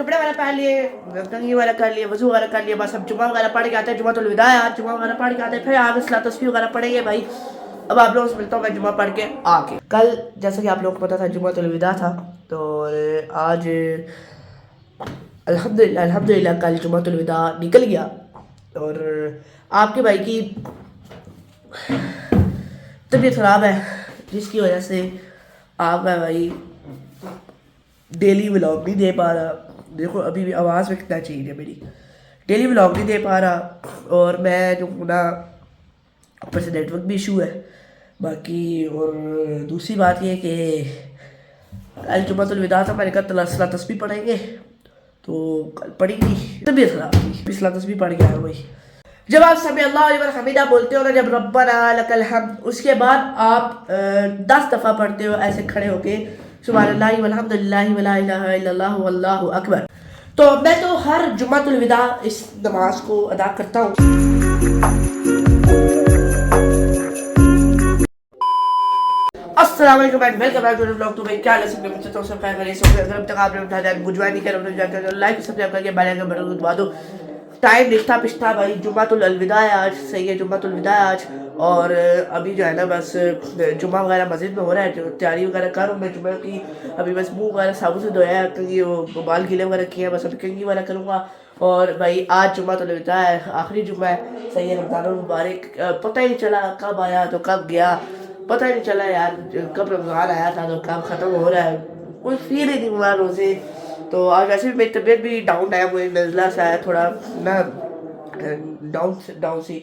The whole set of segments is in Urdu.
کپڑے وغیرہ پہن لیے, کنگھی وغیرہ کر لیے, وضو وغیرہ کر لیے, بس اب جمعہ وغیرہ پڑھ کے آتے ہیں. جمعۃ الوداع ہے آج, جمعہ وغیرہ پڑھ کے آتے ہیں, پھر آگے صلاۃ تسبیح وغیرہ پڑھیں گے بھائی. اب آپ لوگوں سے ملتا ہوں میں جمعہ پڑھ کے آ کے. کل جیسا کہ آپ لوگوں کو پتا تھا جمعۃ الوداع تھا, تو آج الحمدللہ کل جمعۃ الوداع نکل گیا. اور آپ کے بھائی کی طبیعت خراب ہے, جس کی وجہ سے آپ کا بھائی ڈیلی ولاگ نہیں دے پا رہا. دیکھو ابھی بھی آواز میں کتنا چینج ہے میری, ڈیلی ولاگ نہیں دے پا رہا. اور میں جو نا اوپر سے نیٹ ورک بھی ایشو ہے باقی. اور دوسری بات یہ کہ کل جمعۃ الوداع تھا, میں نے کہا صلاۃ تسبیح پڑھیں گے, تو کل پڑھی نہیں, طبیعت خراب تھی, صلاۃ تسبیح پڑھ کے آیا بھائی. جب آپ سمیع اللہ لمن حمیدہ بولتے ہو نا, جب ربنا لک الحمد, اس کے بعد آپ 10 دفعہ پڑھتے ہو ایسے کھڑے ہو کے, سبحان اللہ والحمد للہ ولا الہ الا اللہ واللہ اکبر. تو میں تو ہر جمعۃ الوداع اس نماز کو ادا کرتا ہوں. السلام علیکم and welcome back to the vlog. تو بھائی کیا لسن میں مجھے تو سب خیر خیریت سے. اگر اب تک آپ نے اٹھا دیا مجھ نہیں کر رہے جا کر لائک سبسکرائب کر کے بیل آئکن بٹن کو دبا دو. ٹائم رشتہ پشتہ بھائی, جمعۃ الوداع ہے آج, صحیح ہے جمعۃ الوداع ہے آج. اور ابھی جو ہے نا بس جمعہ وغیرہ مسجد میں ہو رہا ہے, جو تیاری وغیرہ کر رہا ہوں میں جمعہ کی. ابھی بس منہ وغیرہ صابن سے دھویا ہے, کیونکہ وہ بال گیلے وغیرہ کیے ہیں, بس ابھی کنگھی وغیرہ کروں گا. اور بھائی آج جمعۃ الوداع ہے, آخری جمعہ ہے, صحیح ہے, رمضان المبارک. پتہ ہی نہیں چلا کب آیا تو کب گیا, پتہ ہی نہیں چلا یار کب رمضان آیا تھا تو کب ختم ہو رہا ہے, کوئی فیل ہی نہیں ہوا روزے. تو آج ویسے بھی میری طبیعت بھی ڈاؤن ہے, مجھے نزلہ سا ہے تھوڑا نا, ڈاؤن سی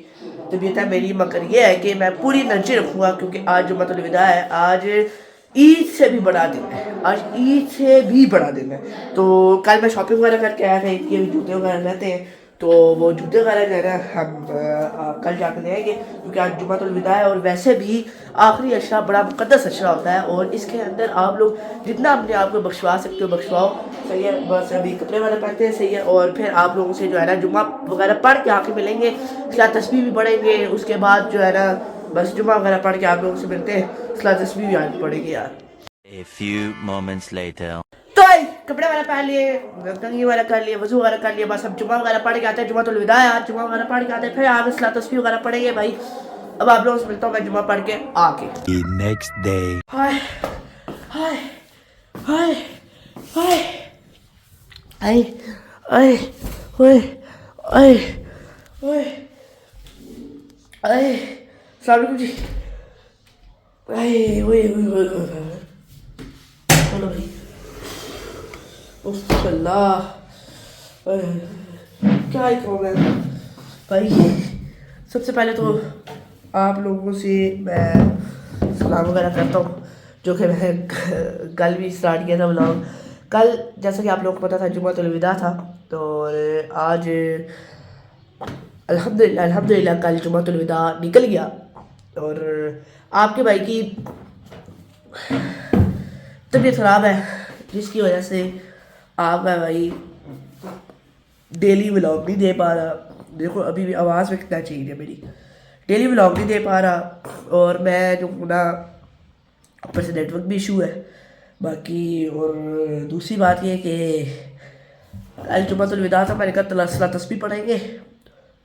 طبیعت ہے میری. مگر یہ ہے کہ میں پوری انرجی رکھوں گا کیونکہ آج جمعۃ الوداع ہے. آج عید سے بھی بڑا دن ہے, آج عید سے بھی بڑا دن ہے. تو کل میں شاپنگ وغیرہ کر کے آیا تھا, عید کے جوتے وغیرہ رہتے ہیں, تو وہ جوتے وغیرہ جو ہے نا ہم کل جا کے لے آئیں گے, کیونکہ آج جمعۃ الوداع ہے. اور ویسے بھی آخری عشرہ بڑا مقدس عشرہ ہوتا ہے, اور اس کے اندر آپ لوگ جتنا اپنے آپ کو بخشوا سکتے ہو بخشواؤ, صحیح ہے. بس ابھی کپڑے وغیرہ پہنتے ہیں, صحیح ہے. اور پھر آپ لوگوں سے جو ہے نا جمعہ وغیرہ پڑھ کے آ کے ملیں گے, صلاۃ تسبیح بھی پڑھیں گے. اس کے بعد جو ہے نا بس جمعہ وغیرہ پڑھ کے آپ لوگوں سے ملتے ہیں, صلاۃ تسبیح بھی آج پڑھیں گے یار. A few moments later. تو کپڑے وغیرہ پہن لیے, کنگھی وغیرہ کر لیے, وضو وغیرہ کر لیے, بس اب جمعہ وغیرہ پڑھ کے آتے ہیں. جمعۃ الوداع ہے آج, جمعہ وغیرہ پڑھ کے آتے ہیں, پھر آگے صلاۃ تسبیح وغیرہ پڑھیں گے بھائی. اب آپ لوگوں سے ملتا ہوں میں جمعہ پڑھ کے آ کے. The next day. ہائے ہائے ہائے ہائے آئے آئے ہوئے آئے ہوئے آئے. السلام علیکم جی. آئے ہوئے ہوئے ہوئے ہوئے, چلو بھائی. اوف اللہ, کیا ہی کہوں میں بھائی. سب سے پہلے تو آپ لوگوں سے میں سلام وغیرہ کرتا ہوں, جو کہ میں کل بھی اسٹارٹ کیا تھا ولاگ. کل جیسا کہ آپ لوگوں کو پتا تھا جمعۃ الوداع تھا, تو آج الحمدللہ کل جمعۃ الوداع نکل گیا. اور آپ کے بھائی کی طبیعت خراب ہے, جس کی وجہ سے آپ کا بھائی ڈیلی ولاگ نہیں دے پا رہا. دیکھو ابھی بھی آواز میں کتنا چینج ہے میری, ڈیلی ولاگ نہیں دے پا رہا. اور میں جو نا اوپر سے نیٹ ورک بھی ایشو ہے باقی. اور دوسری بات یہ کہ کل جمعۃ الوداع تھا, میں نے کہا صلاۃ تسبیح پڑھیں گے,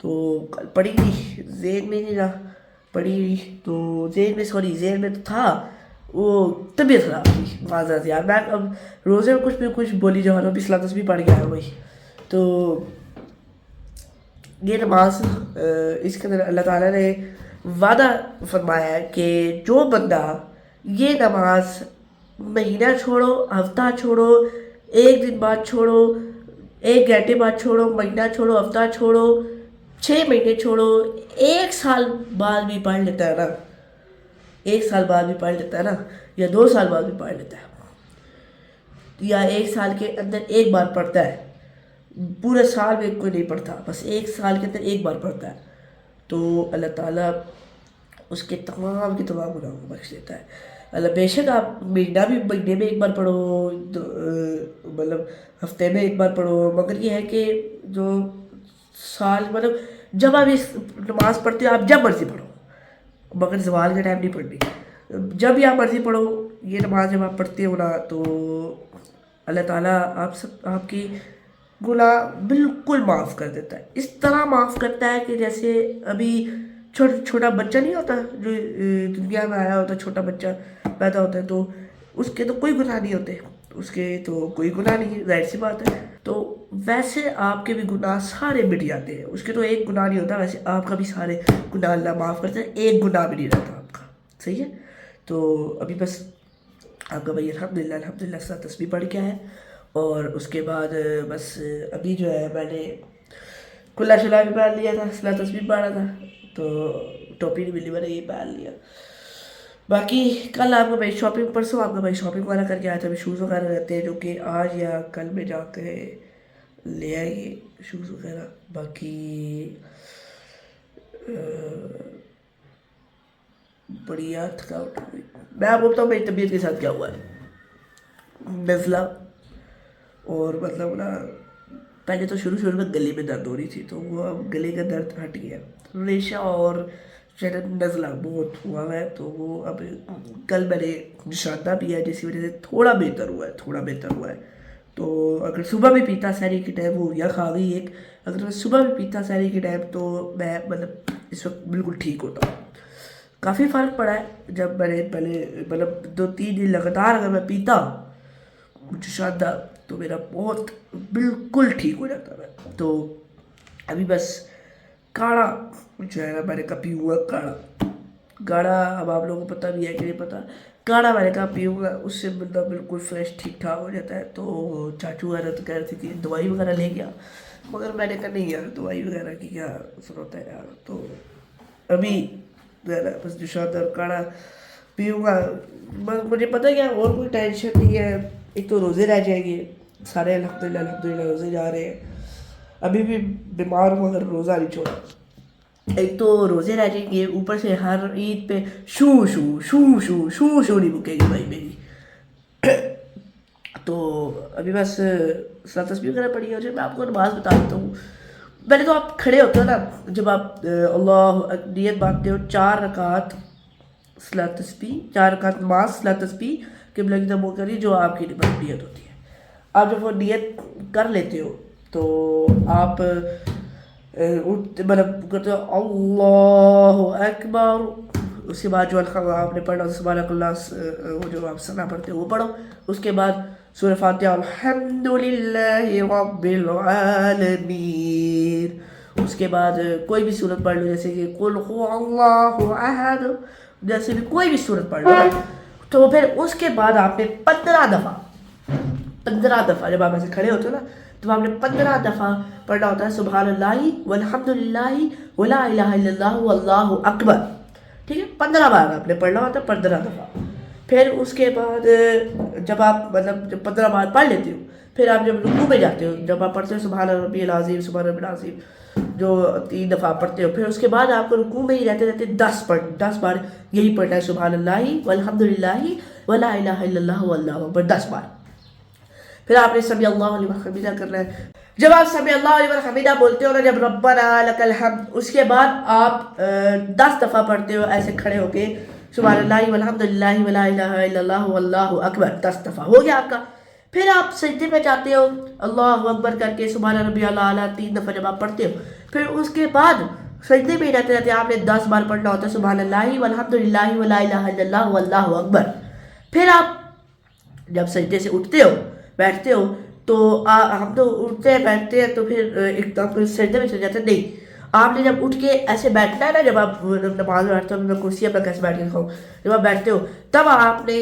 تو کل پڑھی نہیں, ذہن میں نہیں رہا پڑھی. تو ذہن میں تو تھا, وہ طبیعت خراب تھی معذرت یار. میں اب روزے میں کچھ بولی جا رہا ہوں, صلاۃ تسبیح پڑھ کے آیا بھائی. تو یہ نماز اس کے اندر اللہ تعالیٰ نے وعدہ فرمایا ہے کہ جو بندہ یہ نماز مہینہ چھوڑو, ہفتہ چھوڑو, ایک دن بعد چھوڑو, 1 گھنٹے بعد چھوڑو, مہینہ چھوڑو, ہفتہ چھوڑو, 6 مہینے چھوڑو, 1 سال بعد بھی پڑھ لیتا ہے نا, 1 سال بعد بھی پڑھ لیتا ہے نا, یا 2 سال بعد بھی پڑھ لیتا ہے, یا 1 سال کے اندر ایک بار پڑھتا ہے, پورے سال میں کوئی نہیں پڑھتا, بس 1 سال کے اندر ایک بار پڑھتا ہے, تو اللہ تعالیٰ اس کے تمام گناہوں کو بخش دیتا ہے. اللہ بے شک آپ مہینہ بھی مہینے میں ایک بار پڑھو, مطلب ہفتے میں ایک بار پڑھو, مگر یہ ہے کہ جو سال مطلب جب آپ اس نماز پڑھتے ہو آپ جب مرضی پڑھو, مگر زوال کے ٹائم نہیں پڑھنی, جب بھی آپ مرضی پڑھو. یہ نماز جب آپ پڑھتے ہو نا, تو اللہ تعالیٰ آپ کی گناہ بالکل معاف کر دیتا ہے. اس طرح معاف کرتا ہے کہ جیسے ابھی چھوٹا بچہ نہیں ہوتا جو دنیا میں آیا ہوتا ہے، چھوٹا بچہ پیدا ہوتا ہے تو اس کے تو کوئی گناہ نہیں ہوتے، اس کے تو کوئی گناہ نہیں، ظاہر سی بات ہے. تو ویسے آپ کے بھی گناہ سارے مٹ جاتے ہیں، اس کے تو ایک گناہ نہیں ہوتا، ویسے آپ کا بھی سارے گناہ اللہ معاف کرتا ہے، ایک گناہ بھی نہیں رہتا آپ کا. صحیح ہے. تو ابھی بس آپ کا بھائی الحمدللہ تسبیح پڑھ کے آیا، اور اس کے بعد بس ابھی جو ہے میں نے کھلا شلا بھی پہن لیا تھا، تسبیح پڑھا تھا تو ٹوپی نہیں ملی، میں نے یہ پہن لیا. باقی کل آپ کا بھائی شاپنگ، پرسوں آپ کا بھائی شاپنگ وغیرہ کر کے آیا تھا. ابھی شوز وغیرہ رہتے ہیں جو کہ آج یا کل میں جا کے لے آئیں گے شوز وغیرہ. باقی بڑی یار تھکاوٹ ہو گئی. میں آپ کو بتاؤں میری طبیعت کے ساتھ کیا ہوا ہے. نزلہ، اور مطلب نا پہلے تو شروع میں گلے میں درد ہو رہی تھی، تو وہ اب گلے کا درد ہٹ گیا. ریشہ اور نزلہ بہت ہوا ہے، تو وہ اب کل میں نے نشادہ پیا جس کی وجہ سے تھوڑا بہتر ہوا ہے. تو اگر صبح بھی پیتا سحری کے ٹائم، وہ یا کھا گئی ایک، اگر میں صبح بھی پیتا سحری کے ٹائم تو میں مطلب اس وقت بالکل ٹھیک ہوتا ہوں. کافی فرق پڑا ہے جب میں نے پہلے مطلب 2-3 دن لگاتار اگر میں پیتا نشادہ تو میرا بہت بالکل ٹھیک ہو جاتا ہے. تو ابھی بس کاڑھا جو ہے نا میں نے کہا پیوں گا. کاڑھا اب آپ لوگوں کو پتہ بھی ہے کہ نہیں پتہ، کاڑھا میں نے کہا پیوں گا، اس سے بندہ بالکل فریش ٹھیک ٹھاک ہو جاتا ہے. تو چاچو وغیرہ تو کہہ رہے تھے کہ دوائی وغیرہ لے گیا، مگر میں نے کہا نہیں یار دوائی وغیرہ کی کیا ضرورت ہے یار. تو ابھی بس نشادہ اور کاڑھا پیوں گا. مجھے پتہ کیا اور کوئی ٹینشن نہیں ہے. ایک تو روزے رہ جائیں گے سارے، الحمدللہ روزے جا رہے ہیں. ابھی بھی بیمار ہوں مگر روزہ نہیں چھوڑا. ایک تو روزے رہ جائیں گے، اوپر سے ہر عید پہ شو نہیں مکے گی بھائی میری. تو ابھی بس تسبیح وغیرہ پڑھی ہے. میں آپ کو نماز بتا دیتا ہوں. پہلے تو آپ کھڑے ہوتے ہو نا، جب آپ اللہ نیت باندھتے ہو 4 رکعت صلاۃ تسبیح، 4 رکعت نماز صلاۃ تسبیح قبلہ کی طرف منہ کری، جو آپ کی نیت ہوتی ہے. آپ جب وہ نیت کر لیتے ہو تو آپ مطلب کرتے ہو اللہ اکبر. اس کے بعد جو آپ نے پڑھنا سبحانک اللہ، وہ جو آپ ثنا پڑھتے ہو وہ پڑھو. اس کے بعد سورہ فاتحہ الحمدللہ رب العالمین. اس کے بعد کوئی بھی سورت پڑھ لو، جیسے کہ قل هو اللہ احد، جیسے بھی کوئی بھی سورت پڑھ لو. تو پھر اس کے بعد آپ نے 15 دفعہ جب آپ ایسے کھڑے ہوتے ہو نا تو آپ نے 15 دفعہ پڑھنا ہوتا ہے سبحان اللہ والحمدللہ ولا الہ الا اللہ واللہ اکبر. ٹھیک ہے، 15 بار آپ نے پڑھنا ہوتا ہے، 15 دفعہ. پھر اس کے بعد جب آپ مطلب جب 15 بار پڑھ لیتے ہو، پھر آپ جب رکوع میں جاتے ہو، جب آپ پڑھتے ہو سبحان ربی العظیم سبحان ربی العظیم جو 3 دفعہ پڑھتے ہو، پھر اس کے بعد آپ کو رکوع میں ہی رہتے 10 بار یہی پڑھنا ہے سبحان اللہ والحمدللہ ولا الہ الا اللہ واللہ اکبر 10 بار. پھر آپ نے سمیع اللہ لمن حمیدہ کرنا ہے. جب آپ سمیع اللہ لمن حمیدہ بولتے ہو نا، جب ربنا لک الحمد، اس کے بعد آپ 10 دفعہ پڑھتے ہو ایسے کھڑے ہو کے سبحان اللہ والحمدللہ ولا الہ الا اللہ واللہ اکبر 10 دفعہ ہو گیا آپ کا. پھر آپ سجدے پہ جاتے ہو اللہ اکبر کر کے سبحان ربی الاعلیٰ 3 دفعہ جب آپ پڑھتے ہو، پھر اس کے بعد سجدے پہ جاتے آپ نے 10 بار پڑھنا ہوتا ہے سبحان اللہ والحمدللہ ولا الہ الا اللہ واللہ اکبر. پھر آپ جب سجدے سے اٹھتے ہو بیٹھتے ہو تو ہم تو اٹھتے ہیں بیٹھتے ہیں تو پھر ایک دم سجدے میں چل جاتے ہیں. نہیں، آپ نے جب اٹھ کے ایسے بیٹھنا ہے نا، جب آپ نماز میں بیٹھتے ہو، میں کرسی پر کیسے بیٹھ کے دکھاؤں، جب آپ بیٹھتے ہو تب آپ نے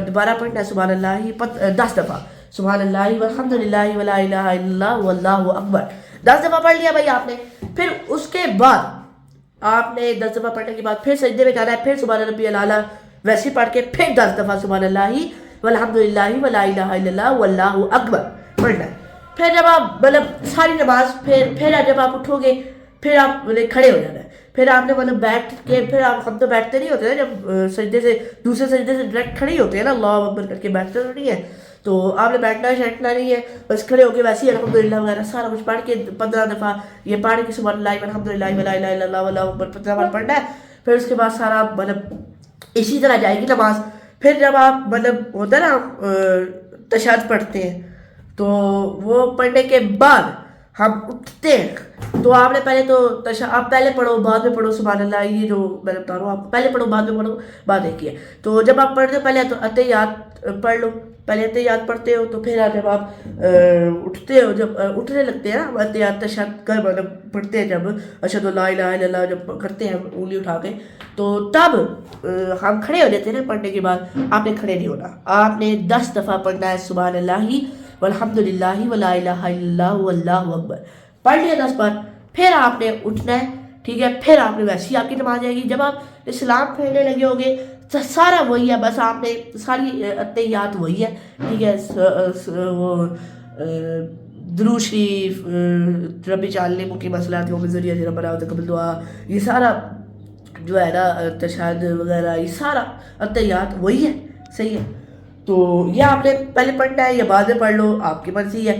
دوبارہ پڑھنا ہے سبحان اللہ 10 دفعہ سبحان اللہ والحمدللہ ولا الہ الا اللہ واللہ اکبر 10 دفعہ پڑھ لیا بھائی آپ نے. پھر اس کے بعد آپ نے 10 دفعہ پڑھنے کے بعد پھر سجدے میں جانا ہے، پھر سبحان ربی الاعلیٰ ویسے پڑھ کے پھر 10 دفعہ سبحان اللہ والحمدللہ ولا الہ الا اللہ واللہ اکبر پڑھنا ہے. پھر جب آپ مطلب ساری نماز پھر جب آپ اٹھو گے پھر آپ کھڑے ہو جانا ہے. پھر آپ نے مطلب بیٹھ کے پھر ہم تو بیٹھتے نہیں ہوتے نا، جب سجدے سے دوسرے سجدے سے ڈائریکٹ کھڑے ہی ہوتے ہیں نا، اللہ اکبر کر کے بیٹھتے تو نہیں ہے. تو آپ نے بیٹھنا شیٹنا نہیں ہے، بس کھڑے ہو کے ویسے ہی الحمدللہ وغیرہ سارا کچھ پڑھ کے 15 دفعہ یہ پڑھ کے سبحان اللہ والحمدللہ ولا الہ الا اللہ واللہ اکبر 15 بار پڑھنا ہے. پھر اس کے بعد سارا مطلب اسی طرح جائے گی نماز. پھر جب آپ مطلب ہوتا ہے نا تشہد پڑھتے ہیں تو وہ پڑھنے کے بعد ہم اٹھتے ہیں تو آپ نے پہلے تو آپ پہلے پڑھو بعد میں پڑھو سبحان اللہ، یہ جو میں بتا رہا ہوں آپ پہلے پڑھو بعد میں پڑھو بات ایک ہی ہے. تو جب آپ پڑھتے ہو پہلے تو اتحیات پڑھ لو، پہلے اتحیات پڑھتے ہو تو پھر جب آپ اٹھتے ہو، جب اٹھنے لگتے ہیں نا اتحیات تشہد کر مطلب پڑھتے ہیں، جب اشہد لا الہ الا اللہ جب کرتے ہیں انگلی اٹھا کے، تو تب ہم کھڑے ہو جاتے ہیں نا. پڑھنے کے بعد آپ نے کھڑے نہیں ہونا، آپ نے 10 دفعہ پڑھنا ہے سبحان اللہ والحمد للہ ولا الہ الا اللہ واللہ اکبر. پڑھ لیا 10 بار، پھر آپ نے اٹھنا ہے، ٹھیک ہے. پھر آپ نے ویسی آپ کی نماز جائے گی. جب آپ اسلام پھیرنے لگے ہوگے تو سارا وہی ہے، بس آپ نے ساری اتحیات وہی ہے، ٹھیک ہے. وہ درود شریف، ربی چالنے مکی مسئلات یوم ذریعہ جرم بنا قبل دعا، یہ سارا جو ہے نا تشہد وغیرہ یہ سارا اتحیات وہی ہے، صحیح ہے. تو یہ آپ نے پہلے پڑھنا ہے یا بعد میں پڑھ لو، آپ کی مرضی ہے.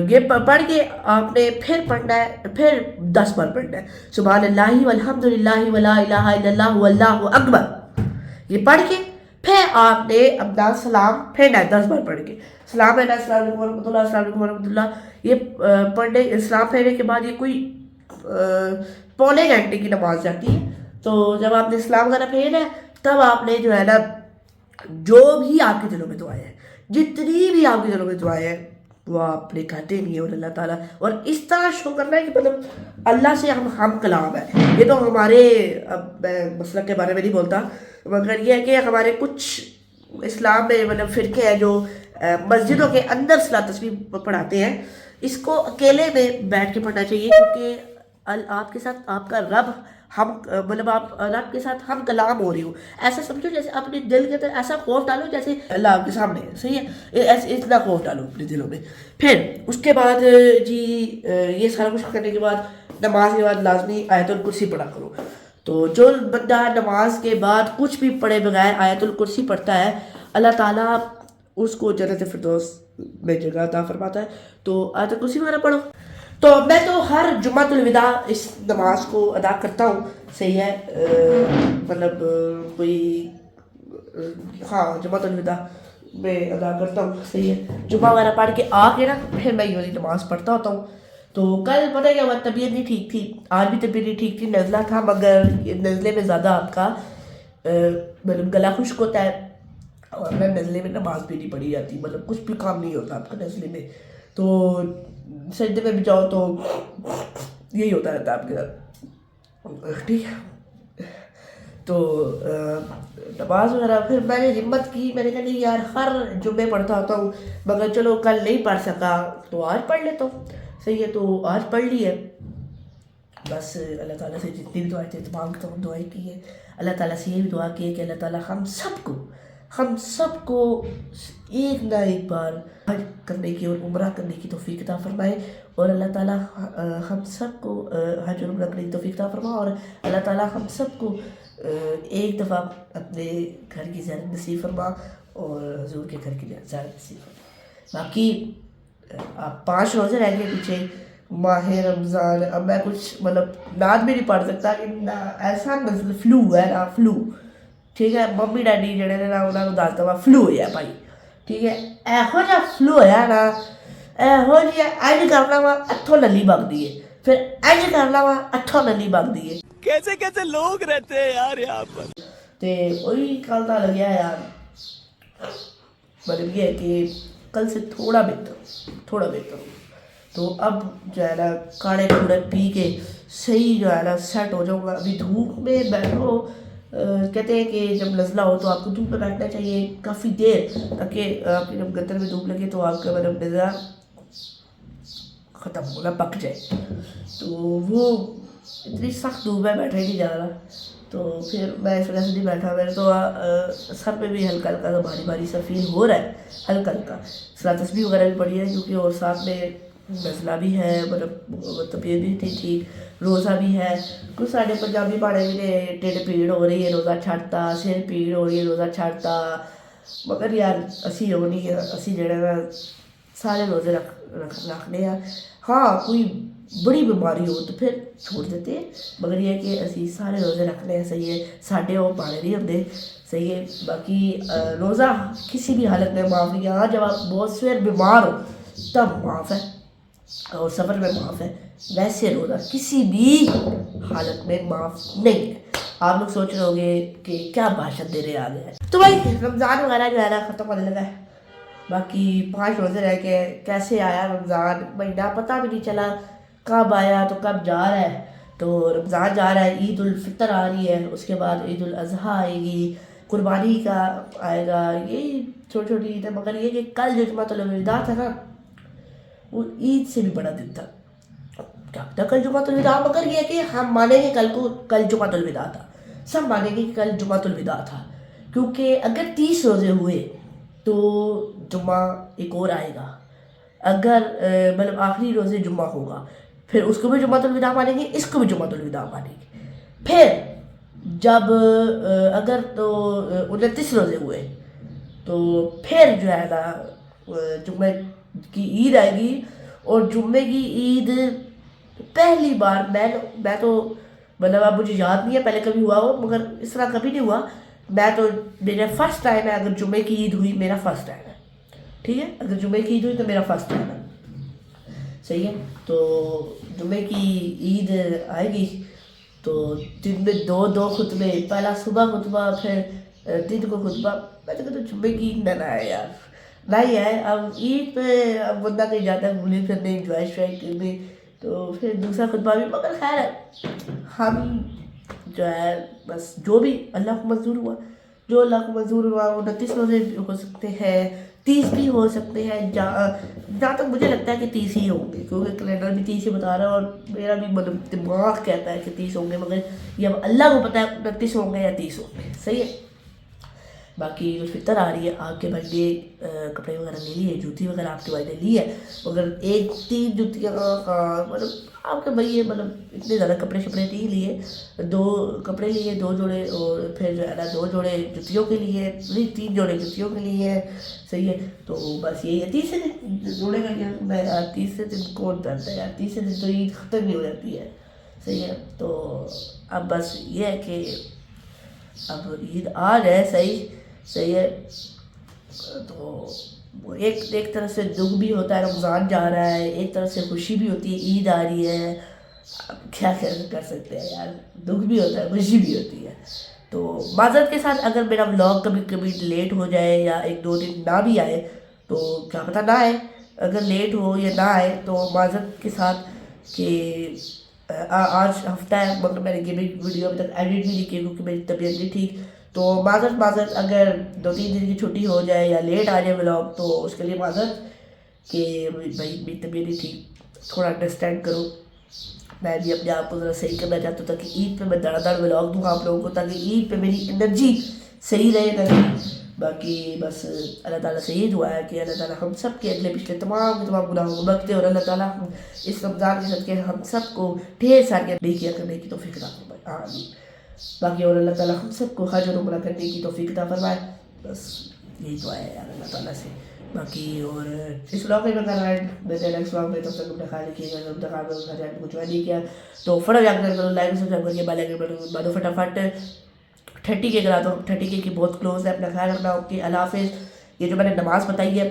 یہ پڑھ کے آپ نے پھر پڑھنا ہے، پھر 10 بار پڑھنا ہے سبحان اللہ والحمد للہ ولا الہ الا اللہ واللہ اکبر. یہ پڑھ کے پھر آپ نے اپنا سلام پھیرنا ہے 10 بار پڑھ کے. سلام پھیرنا ہے، السلام علیکم ورحمۃ اللہ، السلام علیکم ورحمۃ اللہ. یہ پڑھنے اسلام پھیرنے کے بعد یہ کوئی پونے گھنٹے کی نماز جاتی ہے. تو جب آپ نے اسلام وغیرہ پھیرنا ہے تب آپ نے جو ہے نا جو بھی آپ کے دلوں میں دعائیں ہیں، جتنی بھی آپ کے دلوں میں دعائیں ہیں وہ آپ نے کہتے نہیں ہیں، اور اللہ تعالیٰ اور اس طرح شو کرنا ہے کہ مطلب اللہ سے ہم کلام ہے. یہ تو ہمارے، اب میں مسلک کے بارے میں نہیں بولتا، مگر یہ ہے کہ ہمارے کچھ اسلام میں مطلب فرقے ہیں جو مسجدوں کے اندر صلاۃ تسبیح پڑھاتے ہیں. اس کو اکیلے میں بیٹھ کے پڑھنا چاہیے، کیونکہ آپ کے ساتھ آپ کا رب ہم مطلب آپ رب کے ساتھ ہم کلام ہو رہی ہو. ایسا سمجھو جیسے اپنے دل کے اندر ایسا خوف ڈالو جیسے اللہ آپ کے سامنے ہے، صحیح ہے. ایسے اتنا خوف ڈالو اپنے دلوں میں. پھر اس کے بعد جی یہ سارا کچھ کرنے کے بعد نماز کے بعد لازمی آیت الکرسی پڑھا کرو. تو جو بندہ نماز کے بعد کچھ بھی پڑھے بغیر آیت الکرسی پڑھتا ہے، اللہ تعالیٰ اس کو جنت فردوس میں جگہ عطا فرماتا ہے. تو آیت الکرسی وغیرہ پڑھو. تو میں تو ہر جمعۃ الوداع اس نماز کو ادا کرتا ہوں، صحیح ہے. مطلب کوئی ہاں جمعۃ الوداع میں ادا کرتا ہوں، صحیح ہے. جمعہ وغیرہ پڑھ کے آ کے نا پھر میں یہ والی نماز پڑھتا ہوتا ہوں. تو کل پتہ کیا ہوا، طبیعت نہیں ٹھیک تھی، آج بھی طبیعت نہیں ٹھیک تھی، نزلہ تھا، مگر نزلے میں زیادہ آپ کا مطلب گلا خشک ہوتا ہے، اور میں نزلے میں نماز بھی نہیں پڑھی جاتی، مطلب کچھ بھی کام نہیں ہوتا آپ کا نزلے میں. تو سجدے میں بھی جاؤ تو یہی ہوتا رہتا ہے آپ کے ساتھ، ٹھیک ہے. تو نماز وغیرہ پھر میں نے ہمت کی، میں نے کہا نہیں یار ہر جمعے پڑھتا ہوتا ہوں، مگر چلو کل نہیں پڑھ سکا تو آج پڑھ لیتا ہوں، صحیح ہے. تو آج پڑھ لی ہے. بس اللہ تعالیٰ سے جتنی بھی دعائیں تھے تمام کی تمام دعائیں کی ہیں. اللہ تعالیٰ سے یہ بھی دعا کی ہے کہ اللہ تعالیٰ ہم سب کو ایک نہ ایک بار حج کرنے کی اور عمرہ کرنے کی توفیق عطا فرمائے، اور اللہ تعالیٰ ہم سب کو حج اور عمرہ کرنے کی توفیق عطا فرمائے، اور اللہ تعالیٰ ہم سب کو ایک دفعہ اپنے گھر کی زیارت نصیب فرما اور حضور کے گھر کی زیارت نصیب فرما. باقی آپ 5 روزے رہ گئے پیچھے ماہ رمضان. اب میں کچھ مطلب نعت بھی نہیں پڑھ سکتا کہ ایسا فلو ہے نا، فلو، ٹھیک ہے. ممی ڈیڈی جڑے نے نا انہوں نے دس دفعہ فلو ہوا بھائی، ٹھیک ہے. ایہو جا فلو ہوا نا، ایہو جی اینج کرنا وا اتھوں نلی بگدی ہے، پھر اینج کرنا وا اتھوں نلی بگدی ہے. کیسے کیسے لوگ رہتے ہیں یار یہاں پر. تے وہی کل تا لگیا یار، مطلب یہ ہے کہ کل سے تھوڑا بہتر ہو. تو اب جو ہے نا کاڑے کوڑے پی کے صحیح جو ہے نا سیٹ ہو جاؤں گا. ابھی دھوپ میں بیٹھو، کہتے ہیں کہ جب نزلہ ہو تو آپ کو دھوپ میں بیٹھنا چاہیے کافی دیر، تاکہ آپ کی جب گردن میں دھوپ لگے تو آپ کا مطلب نزلہ ختم ہونا پک جائے. تو وہ اتنی سخت دھوپ میں بیٹھا ہی نہیں جا رہا، تو پھر میں اس وجہ سے نہیں بیٹھا. میرے تو سر پہ بھی ہلکا ہلکا سا بھاری سا فیل ہو رہا ہے، ہلکا ہلکا. صلاۃ تسبیح وغیرہ بھی پڑھی ہے کیونکہ، اور ساتھ میں نزلہ بھی ہے، مطلب طبیعت بھی تھی ٹھیک، روزہ بھی ہے. کچھ سارے پنجابی پاڑے بھی نے ٹھڈ پیڑ ہو رہی ہے روزہ چھڑتا، سر پیڑ ہو رہی ہے روزہ چھڑتا. مگر یار اسی ہو نہیں ہے، اسی جڑے نا سارے روزے رکھنے ہیں. ہاں کوئی بڑی بیماری ہو تو پھر چھوڑ دیتے ہیں، مگر یہ ہے کہ اسی سارے روزے رکھنے ہیں، صحیح ہے. ساڈے وہ پاڑے نہیں ہوتے، صحیح ہے. باقی روزہ کسی بھی حالت میں معاف نہیں ہے. ہاں جب آپ بہت سویر بیمار ہو تب معاف ہے اور سفر میں معاف ہے، ویسے روزہ کسی بھی حالت میں معاف نہیں ہے۔ آپ لوگ سوچ رہے ہوں گے کہ کیا بھاشن دے رہے آگے ہیں، تو بھائی رمضان وغیرہ جو ہے نا ختم ہونے لگا ہے، باقی 5 روزے رہ کے کیسے آیا رمضان مہینہ پتہ بھی نہیں چلا، کب آیا تو کب جا رہا ہے۔ تو رمضان جا رہا ہے، عید الفطر آ رہی ہے، اس کے بعد عید الاضحیٰ آئے گی، قربانی کا آئے گا، یہی چھوٹی چھوٹی عید ہے، مگر یہ کہ کل جو جمعۃ الوداع تھا نا وہ عید سے بھی بڑا دن تھا۔ کیا تھا کل جمعۃ الوداع؟ مگر یہ کہ ہم مانیں گے کل جمعۃ الوداع تھا، سب مانیں گے کہ کل جمعۃ الوداع تھا، کیونکہ اگر 30 روزے ہوئے تو جمعہ ایک اور آئے گا، اگر مطلب آخری روزے جمعہ ہوگا پھر اس کو بھی جمعۃ الوداع مانیں گے، اس کو بھی جمعۃ الوداع مانیں گے، پھر جب اگر تو 29 روزے ہوئے تو پھر جو ہے نا جمعہ کی عید آئے گی، اور جمعے کی عید پہلی بار میں تو مطلب اب مجھے یاد نہیں ہے پہلے کبھی ہوا ہو، مگر اس طرح کبھی نہیں ہوا، میں تو میرا فرسٹ ٹائم ہے، اگر جمعے کی عید ہوئی میرا فرسٹ ٹائم ہے، ٹھیک ہے، اگر جمعے کی عید ہوئی تو میرا فرسٹ ٹائم ہے، صحیح ہے۔ تو جمعے کی عید آئے گی تو دن میں دو خطبے، پہلا صبح خطبہ پھر دن کو خطبہ، میں تو کہتا ہوں جمعے کی عید نہ آئے یار، نہیں ہے، اب عید پہ اب بندہ کہیں جاتا ہے گھومنے پھرنے انجوائے کرنے، تو پھر دوسرا خطبہ بھی، مگر خیر ہے ہم جو ہے بس جو بھی اللہ کو منظور ہوا، جو اللہ کو منظور ہوا، 29 روزے ہو سکتے ہیں، 30 بھی ہو سکتے ہیں، جہاں تک مجھے لگتا ہے کہ 30 ہی ہوں گے، کیونکہ کیلنڈر بھی 30 ہی بتا رہا ہے، اور میرا بھی مطلب دماغ کہتا ہے کہ 30 ہوں گے، مگر یہ اب اللہ کو پتہ ہے 29 ہوں گے یا 30 ہوں گے، صحیح ہے۔ باقی عید الفطر آ رہی ہے، آپ کے بھائی نے کپڑے وغیرہ لے لیے، جوتی وغیرہ آپ کے بھائی نے لی ہے، مگر 3 جوتیاں مطلب آپ کے بھائی مطلب اتنے زیادہ کپڑے شپڑے نہیں لیے، 2 کپڑے لیے 2 جوڑے، اور پھر جو ہے نا 2 جوڑے جوتیوں کے لیے، 3 جوڑے جوتیوں کے لیے، صحیح ہے۔ تو بس یہی ہے، تیسرے دن جوڑے کا کیا میں یار، تیسرے دن کون پہنتا ہے یار، تیسرے دن تو عید ختم ہی ہو جاتی ہے، صحیح ہے۔ تو اب بس یہ ہے کہ اب عید آ جائے، صحیح ہے، تو ایک طرف سے دکھ بھی ہوتا ہے رمضان جا رہا ہے، ایک طرف سے خوشی بھی ہوتی ہے عید آ رہی ہے، اب کیا کر سکتے ہیں یار، دکھ بھی ہوتا ہے خوشی بھی ہوتی ہے۔ تو معذرت کے ساتھ اگر میرا ولاگ کبھی لیٹ ہو جائے یا 1-2 دن نہ بھی آئے تو کیا پتہ نہ آئے، اگر لیٹ ہو یا نہ آئے تو معذرت کے ساتھ کہ آج ہفتہ ہے، مگر میں نے گیمنگ ویڈیو ابھی تک ایڈٹ نہیں کی کیونکہ میری طبیعت نہیں ٹھیک، تو معذرت اگر 2-3 دن کی چھٹی ہو جائے یا لیٹ آ جائے ولاگ تو اس کے لیے معذرت کہ بھائی میری طبیعت نہیں ٹھیک، تھوڑا انڈرسٹینڈ کرو، میں بھی اپنے آپ کو ذرا صحیح کرنا چاہتا ہوں تاکہ عید پہ میں دڑ ولاگ دوں آپ لوگوں کو، تاکہ عید پہ میری انرجی صحیح رہے۔ باقی بس اللہ تعالیٰ سے یہ دعا ہے کہ اللہ تعالیٰ ہم سب کے اگلے پچھلے تمام گناہوں کو بخشے، اور اللہ تعالیٰ اس رمضان کے صدقے ہم سب کو ڈھیر ساری نیکیاں کرنے کی توفیق عطا فرمائے، آمین۔ باقی اور اللہ تعالیٰ ہم سب کو حج اور عمرہ کرنے کی توفیق عطا فرمائے، بس یہی دعا ہے یار اللہ تعالیٰ سے۔ باقی اور اس ولاگ میں کر رہا ہے میرے نیکسٹ ولاگ میں، تب تک اپنا خیال رکھیے گا، جب تک آپ نے چینل کو جوائن نہیں کیا تو فٹافٹ جا کر کرو لائک سبسکرائب کریے، بیل آئیکن بٹن دبا دو فٹافٹ، 30K کرا دو، 30K کی بہت کلوز ہے، اپنا خیال رکھنا، اوکے اللہ حافظ۔ یہ جو میں نے نماز بتائی ہے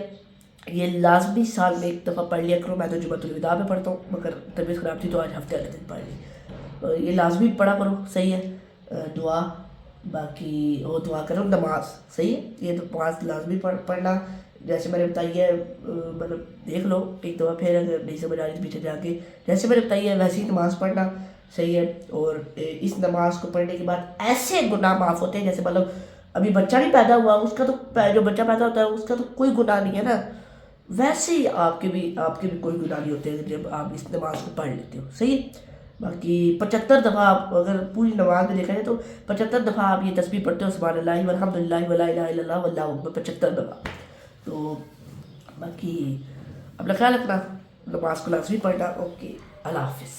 یہ لازمی سال میں ایک دفعہ پڑھ لیا کرو، میں تو جمعۃ الوداع میں پڑھتا ہوں، مگر طبیعت خراب تھی تو آج ہفتے والے دن پڑھ لی، یہ لازمی پڑھا کرو، صحیح ہے، دعا، باقی وہ دعا کرو، نماز، صحیح ہے، یہ تو 5 لازمی پڑھنا، جیسے میں نے بتائی ہے، مطلب دیکھ لو ایک دفعہ پھر اگر نہیں سمجھ آ رہی پیچھے جا کے، جیسے میں نے بتائی ہے ویسے ہی نماز پڑھنا، صحیح ہے۔ اور اس نماز کو پڑھنے کے بعد ایسے گناہ معاف ہوتے ہیں، جیسے مطلب ابھی بچہ نہیں پیدا ہوا، اس کا تو جو بچہ پیدا ہوتا ہے اس کا تو کوئی گناہ نہیں ہے نا، ویسے ہی آپ کے بھی کوئی گناہ نہیں ہوتے جب آپ اس نماز کو پڑھ لیتے ہو، صحیح ہے۔ باقی 75 دفعہ آپ اگر پوری نماز میں دیکھا جائے تو 75 دفعہ آپ یہ تسبیح پڑھتے ہو، سبحان اللہ والحمدللہ ولا الہ الا اللہ واللہ اکبر، 75 دفعہ۔ تو باقی اپنا خیال رکھنا، نماز کو لازمی پڑھنا، اوکے اللہ حافظ۔